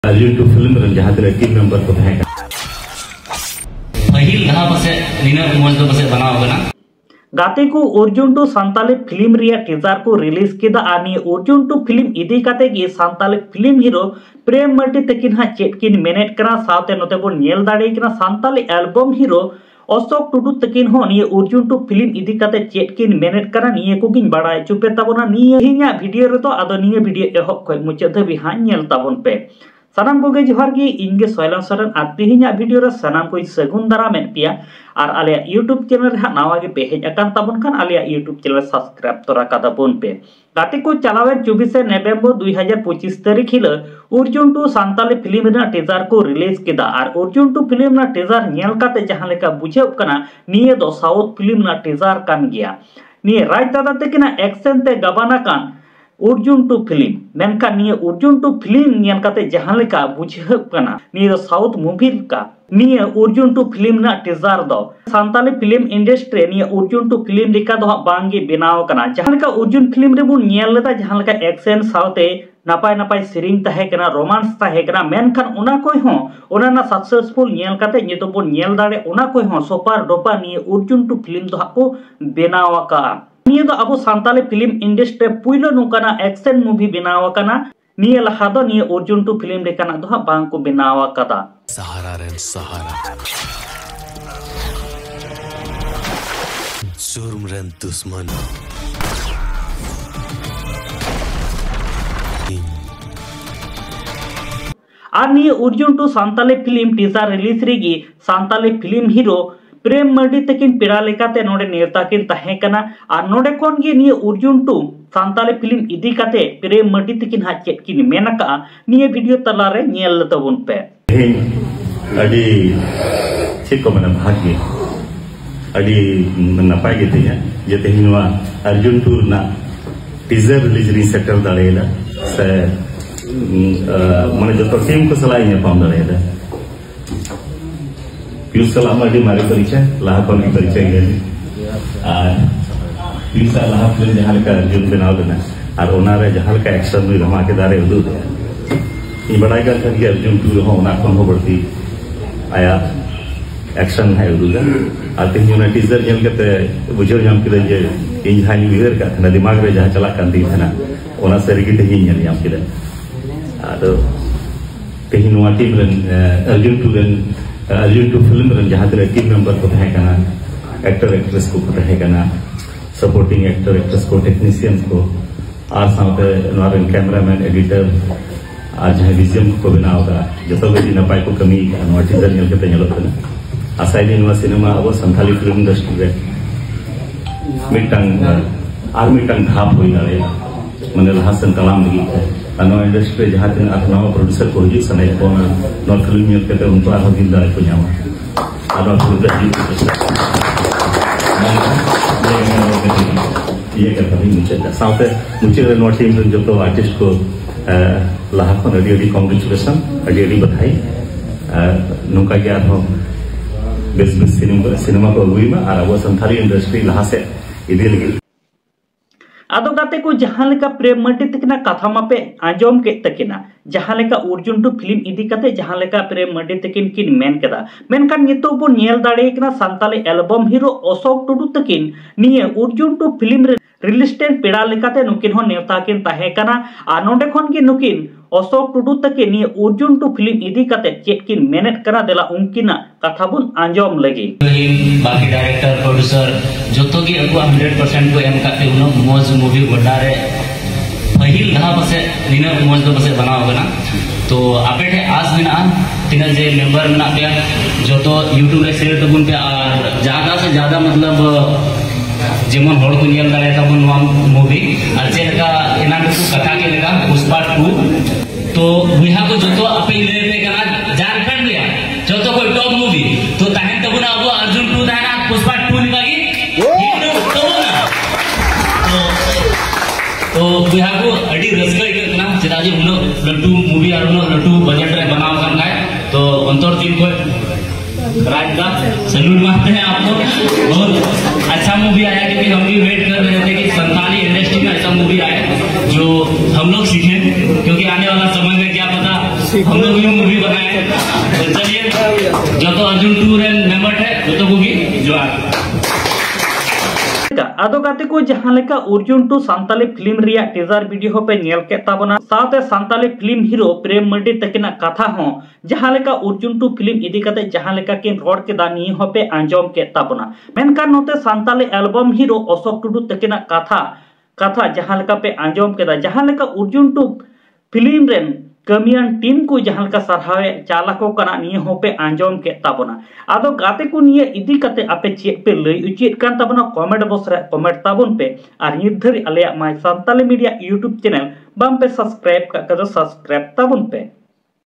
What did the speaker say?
YouTube film जहाँ team member को पहिल दहा पसे निना मौज दो पसे बनाओ बना गाते को अर्जुन टू सांताली फिल्म रिया टीजर को रिलीज किदा और निये अर्जुन टू फिल्म इदी काते गी सांताली फिल्म हीरो प्रेम मर्डी तकिन हा चेट किन मेनेट करा साथे नोते बो नेल दाड़े कना सांताली एल्बम हीरो अशोक टुडू तकिन हो निये अर्जुन टू फिल्म इदी काते चेट किन मेनेट करा निये को गिन बड़ाय चुपे ताबोना निये हिन्या वीडियो रे तो आदो निये वीडियो एहब खय मुचाद धाबि हा नेल ताबोन पे सानाम को जोहार गी इनगे सोयलन सरन आ तिहिना वीडियो रे सानाम को सगुन दारामेन पिया और आले यूट्यूब चैनल रे नावा गे पे हेज अकान ताबोन खान आले यूट्यूब चैनल सब्सक्राइब तोरा कादा बोन पे गाते को चलावे 24 नवंबर 2025 तारीख हिल अर्जुन टू सांताली फिल्म ना टीजर को रिलीज किदा और अर्जुन टू फिल्म ना टीजर नेल काते जहां लेका बुझेव कना निये दो साउथ फिल्म ना टीजर कान गया निये राज दादा तकिना एक्शन ते गबाना कान अर्जुन टू फिल्म मेनका निये अर्जुन टू फिल्म नेल काते जहां लेका बुझेव कना निये दो साउथ मूवी का निये अर्जुन टू फिल्म ना टीजर दो सांताली फिल्म इंडस्ट्री निये अर्जुन टू फिल्म लेका दो बांगे बनाव कना जहां लेका अर्जुन फिल्म रे बुन नेल लेदा जहां लेका एक्शन साउते नापाय नापाय सिरिंग तहे कना रोमांस तहे कना मेनखान ओना कोई हो ओना ना सक्सेसफुल नेल काते नितो बन नेल दाड़े ओना कोई हो सुपर डोपा निये अर्जुन टू फिल्म दो को बनाव का निये दो अब सांताली फिल्म इंडस्ट्री पुइलो नुकाना एक्शन मूवी बनाव कना निये लहा दो निये अर्जुन टू फिल्म लेकाना दो बांग को बनाव कदा सहारा रेन सहारा जुर्म रेन दुश्मन और निये Arjun two Santali film teaser release रेगी सांताली फिल्म हीरो प्रेम मर्डी तकिन पेड़ा लेकाते नोडे नेवता किन तहे कना और नोडे कोन गे निये अर्जुन टू सांताली फिल्म इदी काते प्रेम मर्डी तकिन हा चेट किन मेनका निये वीडियो तला रे नेल तबुन पे अडी ठीक को मना भाग्य अडी नपाय गे तिया जे तेहिनवा अर्जुन टू ना टीजर रिलीज री सेटल दाड़ेला से माने जो टीम को सलाई ने पाम दाड़ेला पीयूष सलाम अडी मारे परिचय लाहा कोन परिचय गे और पीयूष लाहा फिल्म जहां लेका अर्जुन बनाव देना और ओना रे जहां लेका एक्शन में धमाकेदार उदू दे ई बड़ाई कर के अर्जुन टू हो ओना कोन हो बढ़ती आया एक्शन है उदू दे और तेना टीजर जेल के बुझो जाम के जे इन हाई विहर का ना दिमाग रे जहां चला कान दी था ओना सरी के तेही नेल जाम के आदो तेही नोआ टीम रे अर्जुन टू फिल्म रे जहां टीम मेंबर को तहे कना एक्टर एक्ट्रेस को तहे कना सपोर्टिंग एक्टर एक्ट्रेस को टेक्नीशियन को और साथे नोर कैमरामैन एडिटर आज जहां विजन को बनाव का जतो गदी नपाय को कमी नोर टीजर नेल के नेलो कना आसाई दिन सिनेमा अब संथाली फिल्म इंडस्ट्री रे मिटंग धाप होई दाड़े माने लहासन तलाम लगी अनो इंडस्ट्री जहां तीन नवा प्रोड्यूसर को हिजुग सने को नॉन फिल्म नेल के उनको आरो दिन दाड़े को ᱧᱟᱢᱟ आरो फिल्म ये करता भी मुझे साथे मुझे नोट टीम रे जो आर्टिस्ट को लाहा को अडी कांग्रेचुलेशन अडी बधाई नोका के आरो बेस सिनेमा को अगुई में और अब संथाली इंडस्ट्री लहा से इदी लगी आदो गाते को जहां लेका प्रेम मर्डी तकिना कथा मापे आंजोम के तकिना जहां लेका अर्जुन टू फिल्म इदी काते जहां लेका प्रेम मर्डी तकिन किन मेन केदा मेनखान नितो बो नेल दाड़े कना सांताली एल्बम हीरो अशोक टुडू तकिन निये अर्जुन टू फिल्म रिलीस्टेंट पेड़ा लेकाते नुकिन हो नेवता किन तहे कना आ नोंडे खन के नुकिन अशोक टुडू तके निये अर्जुन टू फिल्म इदी काते चेट किन मेनेट कना देला उनकिना कथा बुन आंजोम लगी बाकी डायरेक्टर प्रोड्यूसर जोतो की अगु 100% को एम काते उनो मौज मूवी गोडारे पहिल दहा पसे निना मौज दो पसे बनाव बना तो आपे ठे आज मिना तिना जे मेंबर ना पे जोतो YouTube रे शेयर तबुन पे और ज्यादा से ज्यादा मतलब जेमन होड़ को नियल दाड़े तबुन मूवी और जेलका एना को कथा के लगा पुष्पा 2 तो बुहा को जोतो आपे ले पे कना झारखंड गया जोतो कोई टॉप मूवी तो ताहे तबुन अब अर्जुन 2 दाना पुष्पा 2 निकागी तो बुहा को अडी रसका इकना चेदा जे उनो लट्टू मूवी और उनो लट्टू बजट रे बनाव करना है तो अंतर दिन को राज का सैल्यूट मारते हैं आपको। बहुत अच्छा मूवी आया क्योंकि हम भी वेट कर रहे थे कि संताली इंडस्ट्री में ऐसा मूवी आए जो हम लोग सीखे, क्योंकि आने वाला समय में क्या पता हम लोग भी मूवी बनाए। तो चलिए जो तो अर्जुन टूर एंड मेंबर है जो तो मूवी जो आदो गाते को जहां लेका अर्जुन टू सांताली फिल्म रिया टीजर वीडियो पे नेल के ताबना साथे सांताली फिल्म हीरो प्रेम मर्डी तकिना कथा हो जहां लेका अर्जुन टू फिल्म इदी कते जहां लेका किन रोड केदा नी हो पे आंजोम के ताबना मेनका नोते सांताली एल्बम हीरो अशोक टुडू तकिना कथा जहां लेका पे आंजोम केदा जहां लेका अर्जुन टू फिल्म रेन कमियान टीम को जहां का सरहावे चालको कना निये हो पे आंजोम के ताबना आदो गाते को निये इदी कते आपे चेक पे लई उचित कान ताबना कमेंट बॉक्स रे कमेंट ताबन पे और निर्धरी आलिया my Santali media YouTube channel बम पे सब्सक्राइब का सब्सक्राइब ताबन पे।